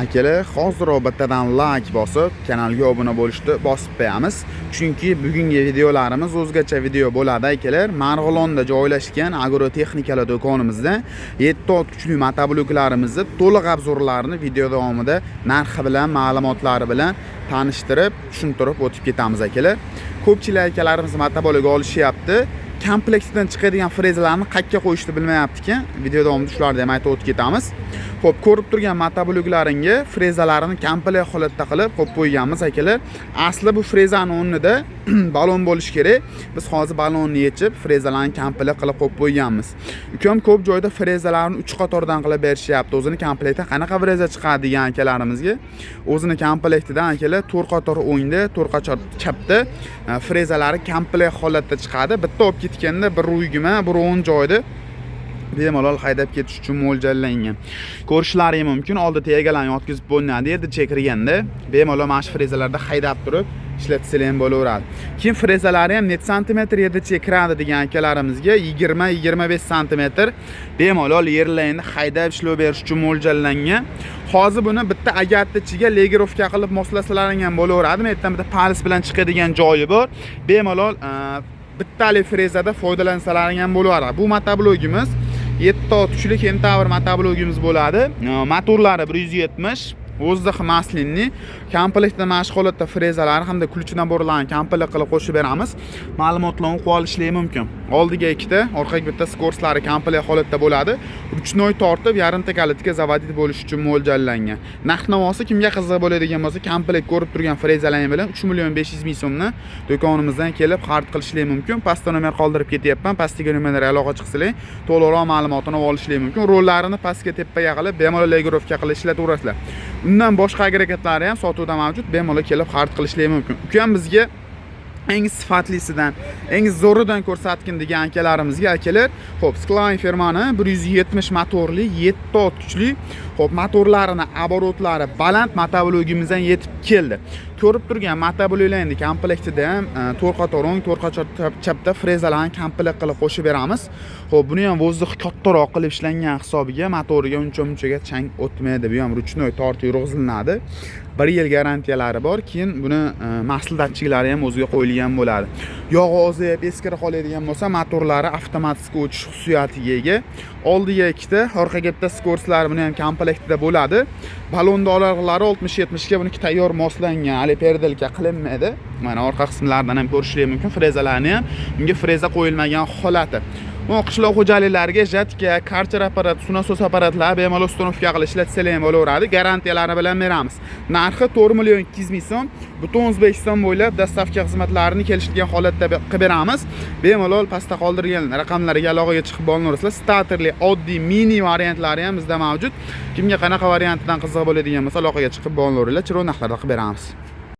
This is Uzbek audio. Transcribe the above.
Akalar, hozir bittadan like bosib, kanalga obuna bo'lishni bosib qo'yamiz. Chunki bugungi videolarimiz o'zgacha video bo'ladi akalar. Marg'ilonda joylashgan agrotexnikalar do'konimizda 7 ta kuchli motobloklarimizni to'liq obzorlarini video davomida narxi bilan, ma'lumotlari bilan tanishtirib, tushuntirib o'tib ketamiz akalar. Ko'pchilik akalarimiz motoblok olishyapti. Kompleksdan chiqadigan frezalarni qayerga qo'yishni bilmayapti ekan. Video davomida shularni ham aytib o'tib ketamiz. Xo'p, ko'rib turgan motobloklarga frezalarini komplekt holatda qilib qo'yib qo'yganmiz akalar. Asli bu frezani o'rnida balon bo'lishi kerak. Biz hozir balonni yechib, frezalarni komplekt qilib qo'yib qo'yganmiz. Ukam ko'p joyda frezalarni 3 qatordan qilib berishyapti. O'zini komplektdan qanaqa freza chiqadi degan akalarimizga, o'zini komplektidan akalar 4 qator o'ngda, 4 qator chapda frezalari komplekt holatda chiqadi. Bitta olib ketganda bir uygima, bir o'ng joyda bemalol haydab ketish uchun mo'ljallangan. Ko'rishlaringiz mumkin. Oldi tegalarni yotkizib bo'linadi. Yerda chekirganda bemalol mana shu frezalarda haydab turib ishlatsanglar ham bo'laveradi. Keyin frezalari ham net santimetr yerda chekiradi degan akalarimizga 20-25 santimetr bemalol yerlarni haydab ishlab berish uchun mo'ljallangan. Hozir buni bitta agatni ichiga legirovka qilib moslasalaring ham bo'laveradi. Yerdan bitta pals bilan chiqadigan joyi bor. Bemalol bittali frezada foydalansalaring ham bo'laveradi. Bu motoblogimiz 7 ta kuchli Kentavr motoblogimiz bo'ladi. Motorlari 170, o'zida maslinli, komplektda mashq holatda frezalari hamda kulchidan bo'rilgan komplekt qilib qo'shib beramiz. Ma'lumotlarni o'qib olishingiz mumkin. Oldiga ikkita, orqaga bitta skorslari komplekt holatda bo'ladi. Ruchnoy tortib, yarimta kalitga zavodit bo'lish uchun mo'ljallangan. Narx-navosi kimga qiziq bo'ladigan bo'lsa, komplekt ko'rib turgan frezalar bilan 3.500.000 so'mni do'konimizdan kelib xarid qilishingiz mumkin. Pastda nomer qoldirib ketyapman. Pastdagi nomerga aloqa chiqsanglar, to'liqroq ma'lumotini olishingiz mumkin. Rollarini pastga tepaga qilib, bemalol legirovka qilib ishlataverasizlar. Undan boshqa agregatlari ham sotuvda mavjud, bemalol kelib xarid qilishingiz mumkin. Ukam bizga eng sifatlisidan, eng zo'ridan ko'rsatgin degan akalarimizga akalar, xo'p, Skline firmani 170 motorli, 7 ta kuchli, xo'p, motorlarini, oborotlari baland motoblogimizdan yetib keldi. Ko'rib turgan motobloklarning komplektida ham 4 qator o'ng, 4 qator chapda frezalarni komplekt qilib qo'shib beramiz. Xo'p, buni ham vozdiq kattaroq qilib ishlangan hisobiga motoriga uncha-munchaga chang o'tmaydi. Bu ham ruchnoy tortib yurg'izilinadi. 1 yil garantiyalari bor. Keyin buni mas'ul datchiklari ham o'ziga qo'yilgan bo'ladi. Yog'i ozayib, eskirib qoladigan bo'lsa, motorlari avtomatik o'chish xususiyatiga ega. Oldiga ikkita, orqaga bitta skorslari buni ham komplektida bo'ladi. Balon dolarlari 60-70 ga buniki tayyor moslangan, hali perdelka qilinmaydi. Mana orqa qismlaridan ham ko'rishingiz mumkin. Frezalarni ham unga freza qo'yilmagan holati. Bu qishloq xo'jaliklariga jatka, karcher apparat, sunasos apparatlar bemalol uстановка qilib ishlatsanglar ham bo'laveradi. Garantiyalari bilan beramiz. Narxi 4.200.000 so'm, butun O'zbekiston bo'ylab dastavka xizmatlarini kelishgan holatda qilib beramiz. Bemalol pastda qoldirgan raqamlarga aloqaga chiqib bo'laverasizlar. Starterli, oddiy, mini variantlari ham bizda mavjud. Kimga qanaqa variantdan qiziq bo'ladigan bo'lsa, aloqaga chiqib bo'laveringlar. Chiroq narxlarda qilib beramiz.